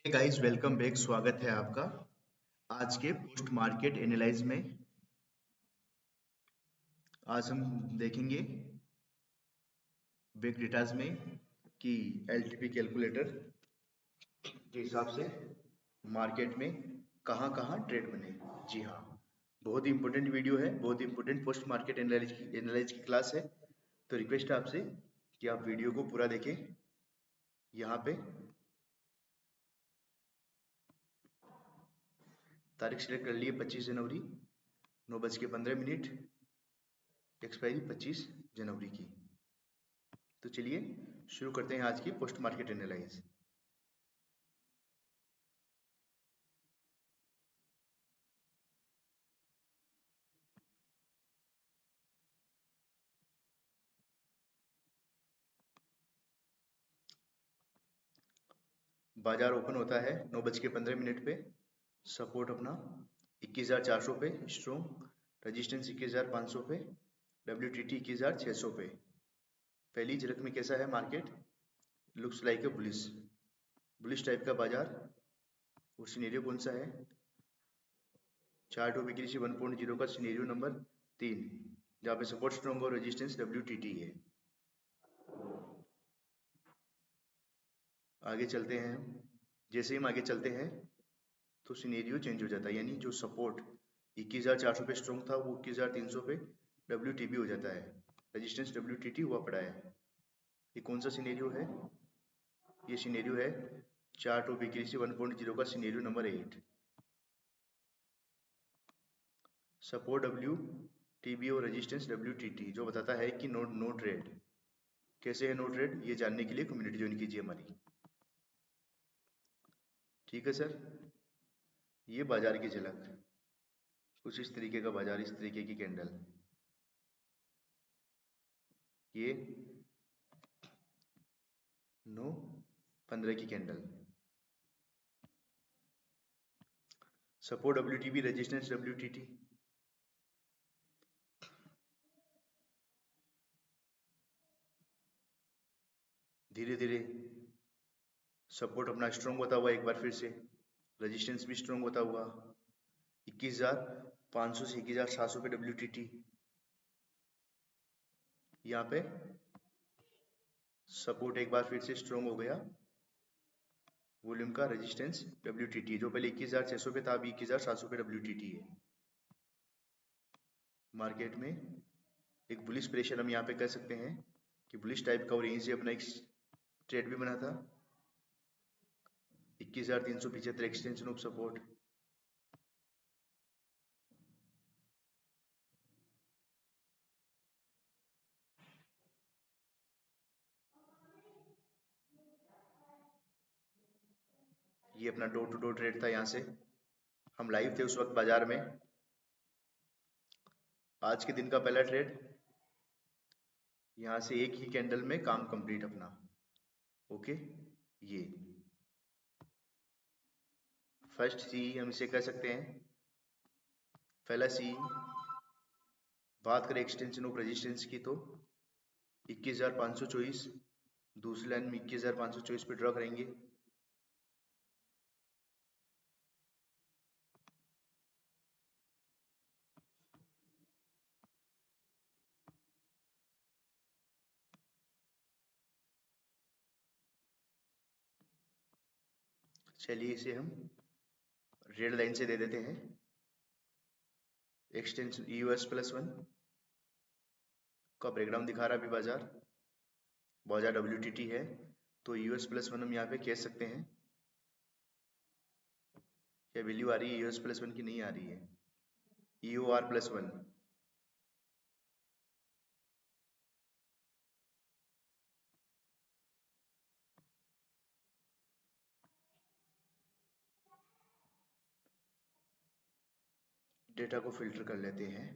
Guys, welcome back. स्वागत है आपका आज के पोस्ट मार्केट एनालाइज में। आज हम देखेंगे बिग डेटाज में कि एलटीपी कैलकुलेटर के हिसाब से मार्केट में कहाँ कहाँ ट्रेड बने। जी हाँ, बहुत ही इंपॉर्टेंट वीडियो है, बहुत ही इंपॉर्टेंट पोस्ट मार्केट एनालाइज की क्लास है। तो रिक्वेस्ट है आपसे कि आप वीडियो को पूरा देखें। यहाँ पे तारीख सिलेक्ट कर लिए 25 जनवरी 9:15, एक्सपायरी 25 जनवरी की। तो चलिए शुरू करते हैं आज की पोस्ट मार्केट एनालाइज। बाजार ओपन होता है 9:15 पे। सपोर्ट अपना 21,400 पे स्ट्रॉन्ग, रजिस्टेंस 21,500 पे, WTT 21,600 पे। पहली झलक में कैसा है market? Looks like a bullish bullish type का बाजार। और सिनेरियो कौन सा है? चार्ट ऑफ वीकली 1.0 का सिनेरियो नंबर 3, जहाँ पे सपोर्ट स्ट्रॉन्ग और रेजिस्टेंस WTT है। आगे चलते हैं। जैसे ही हम आगे चलते हैं तो सिनेरियो चेंज हो जाता है, यानी जो सपोर्ट 21,400 पे स्ट्रॉन्ग था वो 21,300 पे WTB हो जाता है, रेजिस्टेंस WTT हुआ पड़ा है। ये कौन सा सिनेरियो है? ये सिनेरियो है चार्ट ऑफ वीकली 1.0 का सिनेरियो नंबर 8। सपोर्ट WTB और रेजिस्टेंस WTT जो बताता है कि नो ट्रेड। कैसे है नो ट्रेड, ये जानने के लिए कम्युनिटी ज्वाइन कीजिए हमारी। ठीक है सर। ये बाजार की झलक, कुछ इस तरीके का बाजार, इस तरीके की कैंडल। ये 9/15 की candle. Support WTB, resistance WTT। धीरे धीरे सपोर्ट अपना स्ट्रॉन्ग होता हुआ एक बार फिर से, रेजिस्टेंस भी स्ट्रॉन्ग होता हुआ 21,500 से 21,700 पे WTT। यहाँ पे सपोर्ट एक बार फिर से स्ट्रॉन्ग हो गया, वॉल्यूम का रेजिस्टेंस WTT जो पहले 21,600 पे था, अभी 21,700 पे WTT है। मार्केट में एक बुलिश प्रेशर हम यहाँ पे कह सकते हैं कि बुलिश टाइप का, और यहीं से अपना एक ट्रेड भी बना था 21,375 एक्सटेंशन ऑफ सपोर्ट। ये अपना डोर टू डोर ट्रेड था, यहाँ से हम लाइव थे उस वक्त बाजार में। आज के दिन का पहला ट्रेड, यहाँ से एक ही कैंडल में काम कंप्लीट अपना। ओके, ये फर्स्ट सी हम इसे कह सकते हैं। पहला सी, बात करें एक्सटेंशन ऑफ रेजिस्टेंस की तो 21,524, दूसरी लाइन में 21,524 पे ड्रॉ करेंगे। चलिए इसे हम रेड लाइन से दे देते हैं। एक्सटेंशन EOS+1 का ब्रेकडाउन दिखा रहा है अभी बाजार WTT है, तो EOS+1 हम यहाँ पे कह सकते हैं। क्या वैल्यू आ रही है EOS+1 की? नहीं आ रही है। EOR+1, डेटा को फिल्टर कर लेते हैं।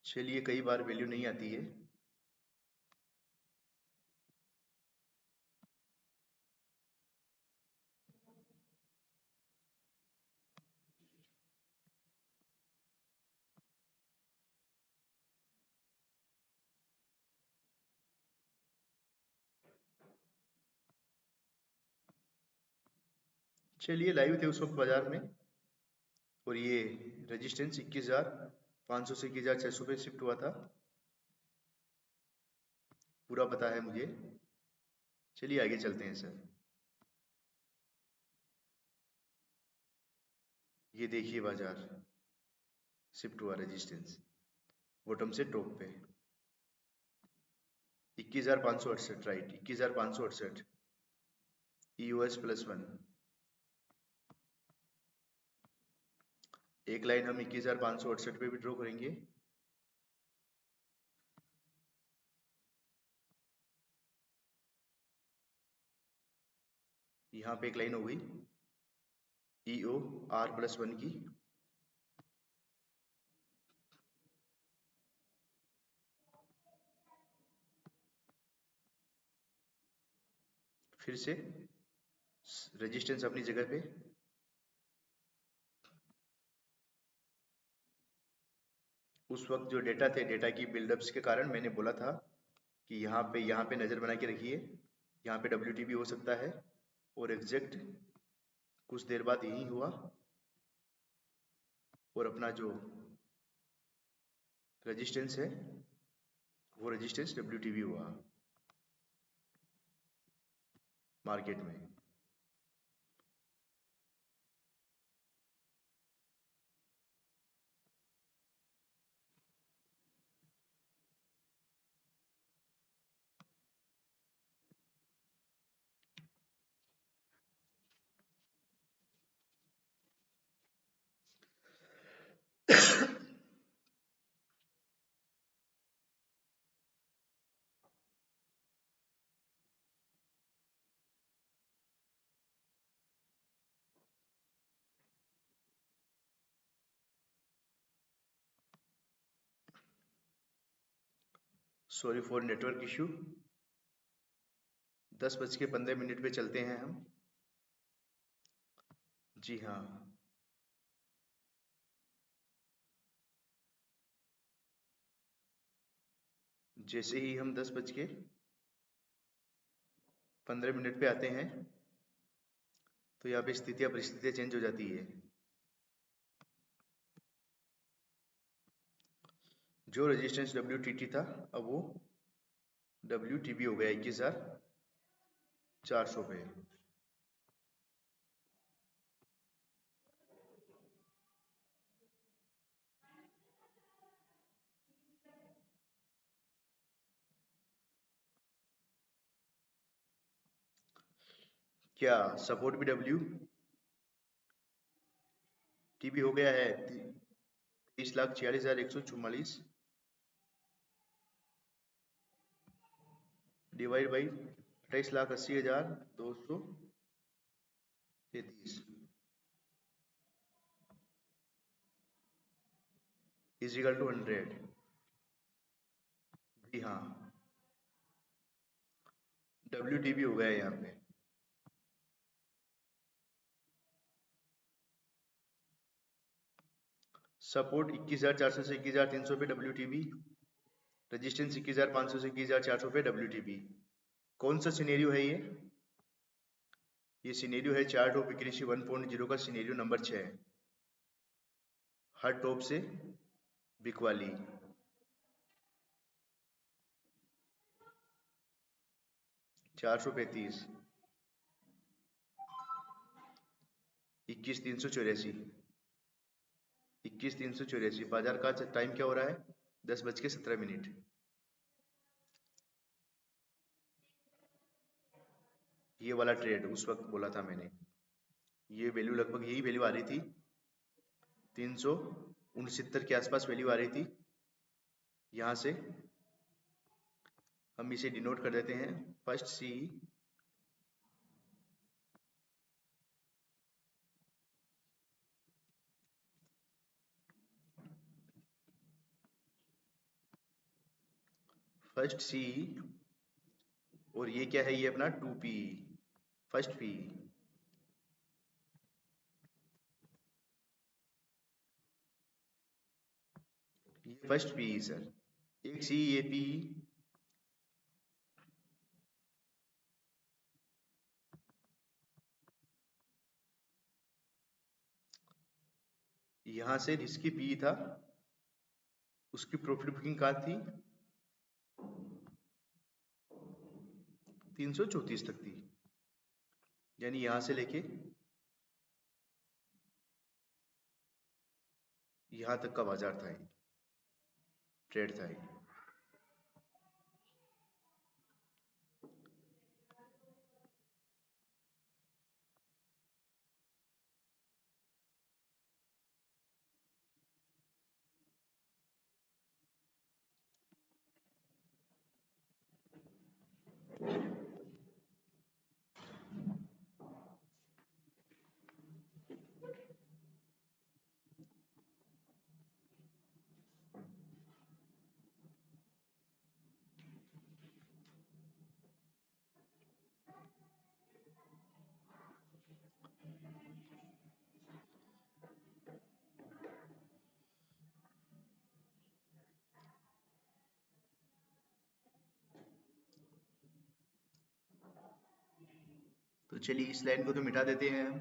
चलिए, कई बार वैल्यू नहीं आती है। चलिए लाइव थे उस वक्त बाजार में, और ये रेजिस्टेंस 21,500 से 21,600 पे शिफ्ट हुआ था, पूरा पता है मुझे। चलिए आगे चलते हैं सर। ये देखिए बाजार शिफ्ट हुआ रेजिस्टेंस बॉटम से टॉप पे 21,568, राइट 21,568 EOS +1। एक लाइन हम 21,568 पे भी ड्रॉ करेंगे। यहाँ पे एक लाइन हो गई EOR+1 की, फिर से रेजिस्टेंस अपनी जगह पे, उस वक्त जो डेटा थे, डेटा की बिल्डअप्स के कारण मैंने बोला था कि यहाँ पे नज़र बना के रखिए, यहाँ पे WTB हो सकता है, और एग्जैक्ट कुछ देर बाद यही हुआ, और अपना जो रेजिस्टेंस है वो रेजिस्टेंस WTB हुआ मार्केट में। Sorry for network issue. 10:15 पे चलते हैं हम। जी हाँ, जैसे ही हम 10:15 पे आते हैं तो यहाँ पे स्थितियाँ परिस्थितियाँ चेंज हो जाती है। जो रेजिस्टेंस WTT था अब वो WTB हो गया 21,400 पे। क्या सपोर्ट भी WTB हो गया है 23,46,144 डिवाइड बाई 28,80,233 इजिकल टू 100। जी हाँ, WTB हो गया है यहाँ पे। सपोर्ट 21,400 से 21,300 पे WTB, रेजिस्टेंस 21,500 से 21,400 पे WTB। कौन सा सिनेरियो है ये सिनेरियो है चार्ट ऑफ एक्यूरेसी 1.0 का सिनेरियो नंबर 6, हर टॉप से बिकवाली। 435 21,384 21,384। बाजार का टाइम क्या हो रहा है 10:17। ये वाला ट्रेड उस वक्त बोला था मैंने, ये वैल्यू लगभग यही वैल्यू आ रही थी 369 के आसपास वैल्यू आ रही थी। यहाँ से हम इसे डिनोट कर देते हैं फर्स्ट सी, फर्स्ट सी, और ये क्या है, ये अपना 2P, फर्स्ट P। ये फर्स्ट P सर, एक सी ये P, यहाँ से जिसकी पी था उसकी प्रॉफिट बुकिंग कहाँ थी, 334 तक थी, यानी यहाँ से लेके यहाँ तक का बाजार था, ट्रेड था। तो चलिए इस लाइन को तो मिटा देते हैं हम,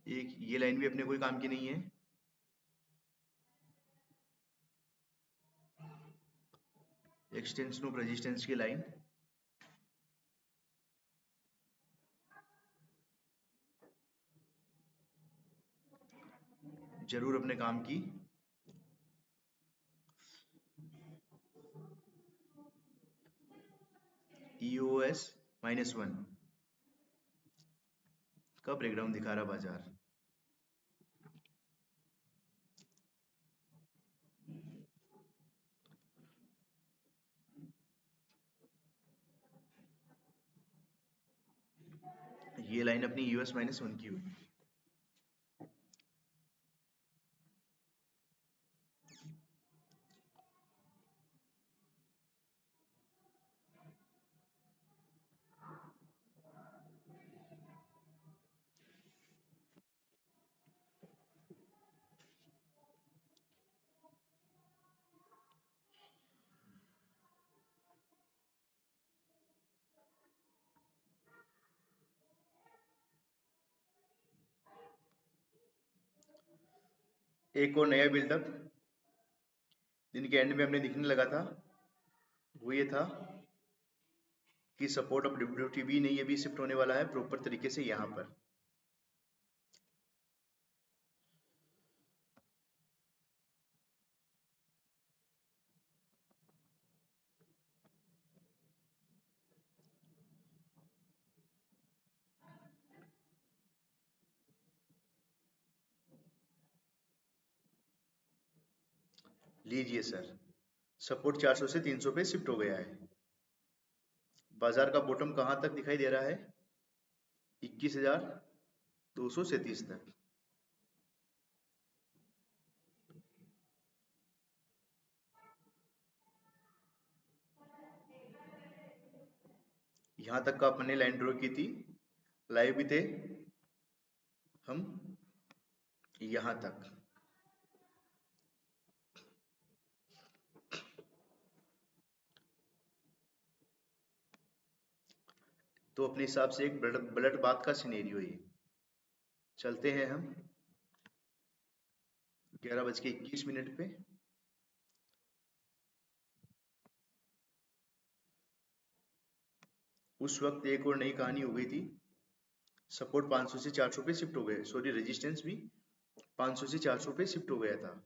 एक ये लाइन भी अपने कोई काम की नहीं है। एक्सटेंशन ऑफ रेजिस्टेंस की लाइन, जरूर अपने काम की। EOS -1 का ब्रेकडाउन दिखा रहा बाजार। ये लाइन अपनी EOS -1 की हुई। एक और नया बिल्डअप दिन के एंड में हमने दिखने लगा था, वो ये था कि सपोर्ट अब WTB नहीं अभी शिफ्ट होने वाला है प्रॉपर तरीके से यहाँ पर। लीजिए सर, सपोर्ट 400 से 300 पे शिफ्ट हो गया है। बाजार का बॉटम कहाँ तक दिखाई दे रहा है, 21,237 तक। यहाँ तक का अपने लाइन ड्रॉ की थी, लाइव भी थे हम यहाँ तक। तो अपने हिसाब से एक ब्लड बात का सिनेरियो ये। चलते हैं हम 11:21 पे। उस वक्त एक और नई कहानी हो गई थी, सपोर्ट 500 से 400 पे शिफ्ट हो गए, सॉरी रेजिस्टेंस भी 500 से 400 पे शिफ्ट हो गया था।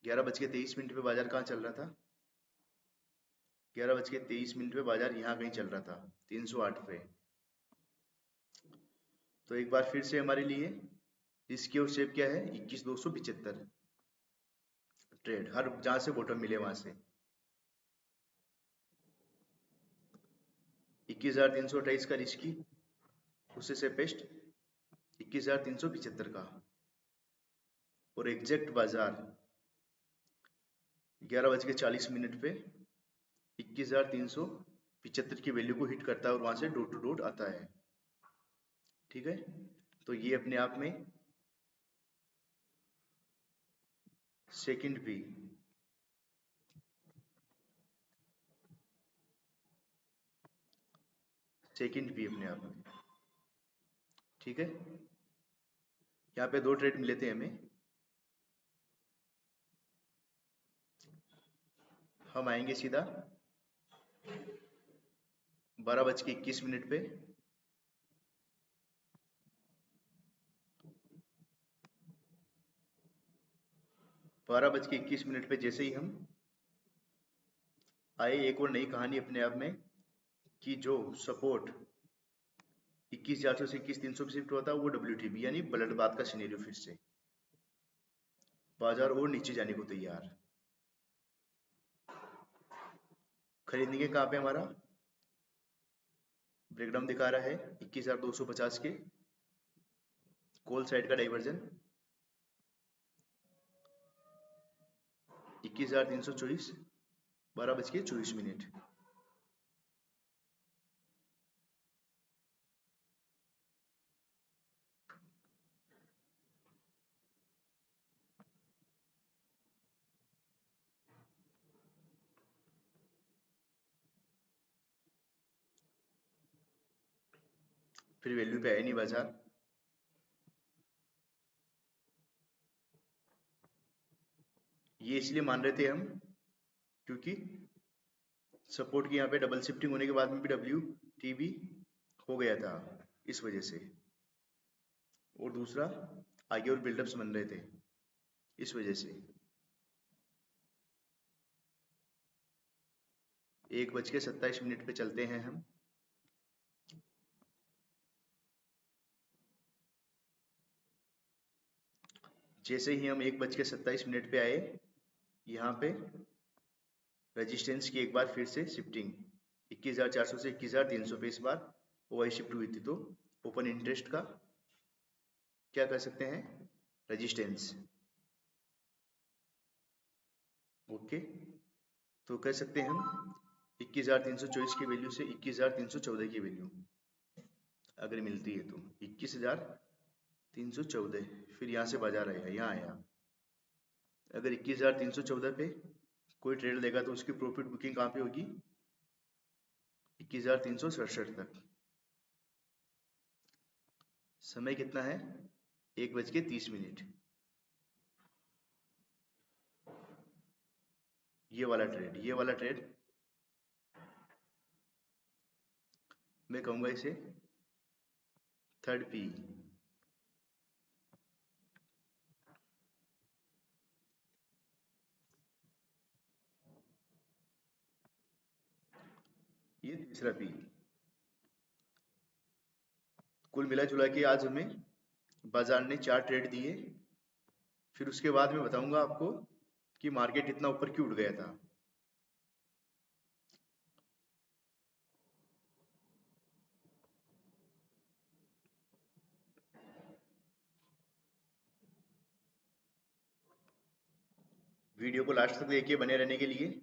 11:23 पे बाजार कहाँ चल रहा था, 11:23 पे बाजार यहाँ कहीं चल रहा था 308 पे। तो एक बार फिर से हमारे लिए इसकी और शेप क्या है, 21,275 ट्रेड, हर जहां से बॉटम मिले वहां से। 21,328 का रिस्की, उसे से पेस्ट 21,375 का, और एग्जैक्ट बाजार 11:40 पे 21,375 की वैल्यू को हिट करता है और वहां से डॉट टू डॉट आता है। ठीक है, तो ये अपने आप में सेकंड भी अपने आप में। ठीक है, यहाँ पे दो ट्रेड मिले थे हमें, हम आएंगे सीधा 12:21 पे। 12:21 पे जैसे ही हम आए, एक और नई कहानी अपने आप में कि जो सपोर्ट 21,400 से 21,300 पे शिफ्ट हुआ था वो WTB यानी ब्लडबाथ का सिनेरियो। फिर से बाजार और नीचे जाने को तैयार। खरीदने कहाँ पे हमारा ब्रेकडाउन दिखा रहा है 21,250 के कॉल साइड का डाइवर्जन 21,324 12:24। फिर वैल्यू पे आया नहीं बाजार। ये इसलिए मान रहे थे हम क्योंकि सपोर्ट की यहाँ पे डबल शिफ्टिंग होने के बाद में भी WTB हो गया था इस वजह से, और दूसरा आगे और बिल्डअप्स बन रहे थे इस वजह से। 1:27 पे चलते हैं हम। जैसे ही हम 1:27 पे आए, यहाँ पे रेजिस्टेंस की एक बार फिर से शिफ्टिंग 21,400 से 21,300 पे इस बार ओआई शिफ्ट हुई थी। तो ओपन इंटरेस्ट का क्या कर सकते हैं, रेजिस्टेंस। ओके, तो कह सकते हैं हम 21,324 की वैल्यू से 21,314 की वैल्यू अगर मिलती है तो 21,314, फिर यहाँ से बाजार आया, यहाँ आया। अगर 21,314 पे कोई ट्रेड लेगा तो उसकी प्रॉफिट बुकिंग कहाँ पे होगी, 21,367 तक। समय कितना है, 1:30। ये वाला ट्रेड मैं कहूंगा इसे थर्ड पी। ये तीसरा पी। कुल मिला जुला के आज हमें बाजार ने 4 ट्रेड दिए। फिर उसके बाद मैं बताऊंगा आपको कि मार्केट इतना ऊपर क्यों उठ गया था। वीडियो को लास्ट तक देखिए बने रहने के लिए।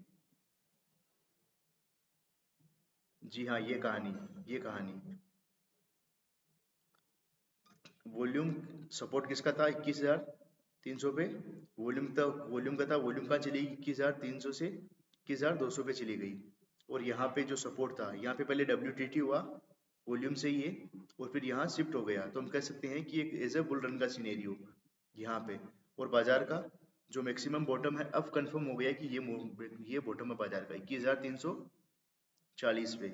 जी हाँ, ये कहानी वॉल्यूम सपोर्ट किसका था 21,300 पे, वॉल्यूम का था। वॉल्यूम कहाँ चली गई, 21,300 से 21,200 पे चली गई। और यहाँ पे जो सपोर्ट था, यहाँ पे पहले WTT हुआ वॉल्यूम से ही है, और फिर यहाँ शिफ्ट हो गया। तो हम कह सकते हैं कि एक एज ए बुल रन का सिनेरियो यहाँ पे। और बाजार का जो मैक्सिमम बॉटम है अब कंफर्म हो गया कि ये बॉटम है बाजार का 21,340 पे।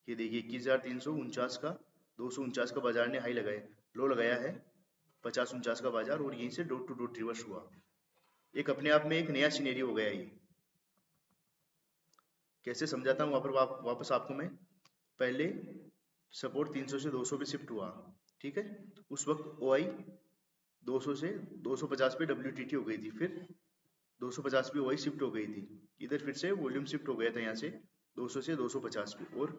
ये देखिए 21,349 का 249 का बाजार ने हाई लगाया, लो लगाया है 50-49 का बाजार, और यहीं से डॉट टू डॉट रिवर्स हुआ। एक अपने आप में एक नया सिनेरियो हो गया ये। कैसे समझाता हूँ वहाँ पर वापस आपको मैं। पहले सपोर्ट 300 से 200 पे शिफ्ट हुआ, ठीक है। उस वक्त ओआई 200 से 250 पे WTT हो गई थी, फिर 250 पे ओआई शिफ्ट हो गई थी। इधर फिर से वॉल्यूम शिफ्ट हो गया था यहाँ से 200 से 250 पे, और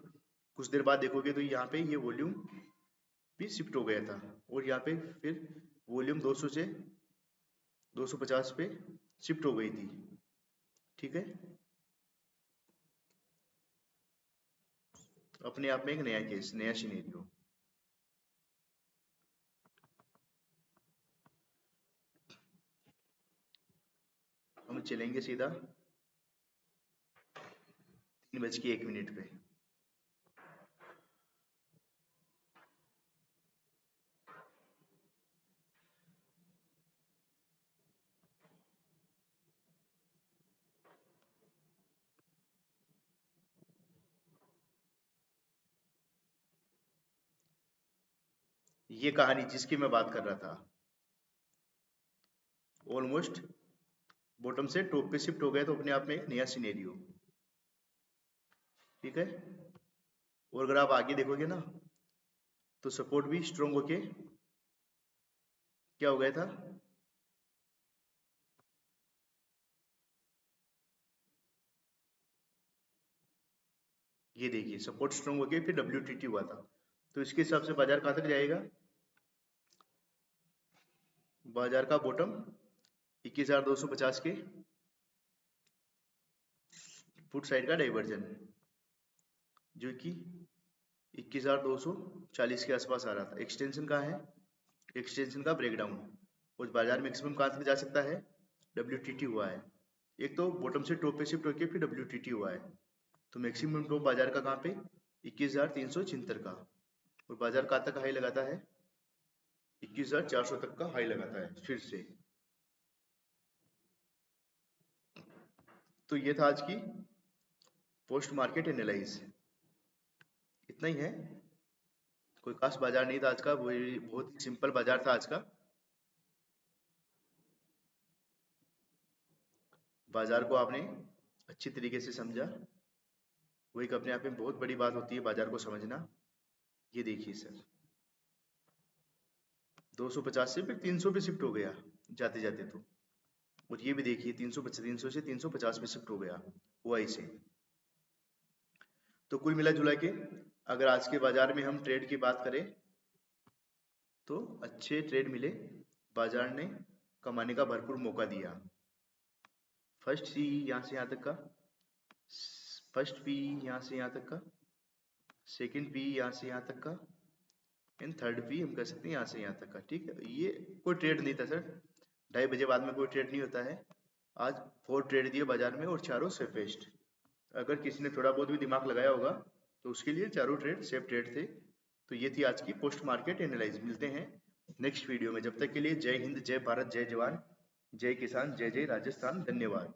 कुछ देर बाद देखोगे तो यहाँ पे ये वॉल्यूम भी शिफ्ट हो गया था, और यहाँ पे फिर वॉल्यूम 200 से 250 पे शिफ्ट हो गई थी, ठीक है। अपने आप में एक नया केस, नया सिनेरियो। हम चलेंगे सीधा 3:01 पे। ये कहानी जिसकी मैं बात कर रहा था, ऑलमोस्ट बॉटम से टॉप पे शिफ्ट हो गया, तो अपने आप में एक नया सिनेरियो। ठीक है, और अगर आप आगे देखोगे ना, तो सपोर्ट भी स्ट्रॉन्ग होके क्या हो गया था, ये देखिए सपोर्ट स्ट्रॉन्ग होके फिर WTT हुआ था। तो इसके हिसाब से बाजार कहाँ तक जाएगा, बाजार का बॉटम 21,250 के फुट साइड का डाइवर्जन, जो कि 21,240 के आसपास आ रहा था। एक्सटेंशन कहाँ है, एक्सटेंशन का ब्रेकडाउन, उस बाजार मैक्सिमम कहाँ तक जा सकता है, WTT हुआ है। एक तो बॉटम से टॉप पे शिफ्ट होके फिर WTT हुआ है, तो मैक्सिमम टॉप बाजार का कहाँ पे, 21,376 का, और बाजार कहाँ तक हाई लगाता है, 21,400 तक का हाई लगाता है फिर से। तो ये था आज की पोस्ट मार्केट एनालाइज, इतना ही है, कोई खास बाजार नहीं था आज का, वही बहुत ही सिंपल बाजार था आज का। बाजार को आपने अच्छी तरीके से समझा, वो एक अपने आप में बहुत बड़ी बात होती है बाजार को समझना। ये देखिए सर, 250 से फिर 300 पे शिफ्ट हो गया जाते जाते तो, और ये भी देखिए 300 से 350 पे शिफ्ट हो गया वाई से। तो कुल मिला जुला के अगर आज के बाजार में हम ट्रेड की बात करें, तो अच्छे ट्रेड मिले, बाजार ने कमाने का भरपूर मौका दिया। फर्स्ट सी यहाँ से यहाँ तक का, फर्स्ट पी यहाँ से यहाँ तक का, सेकंड पी यहाँ से यहाँ तक का, एंड थर्ड पी हम कह सकते हैं यहाँ से यहाँ तक का। ठीक है, ये कोई ट्रेड नहीं था सर, 2:30 बजे बाद में कोई ट्रेड नहीं होता है। आज 4 ट्रेड दिए बाजार में और चारों सेफेस्ट। अगर किसी ने थोड़ा बहुत भी दिमाग लगाया होगा तो उसके लिए चारों ट्रेड सेफ ट्रेड थे। तो ये थी आज की पोस्ट मार्केट एनालाइज। मिलते हैं नेक्स्ट वीडियो में, जब तक के लिए जय हिंद, जय भारत, जय जवान, जय किसान, जय जय राजस्थान। धन्यवाद।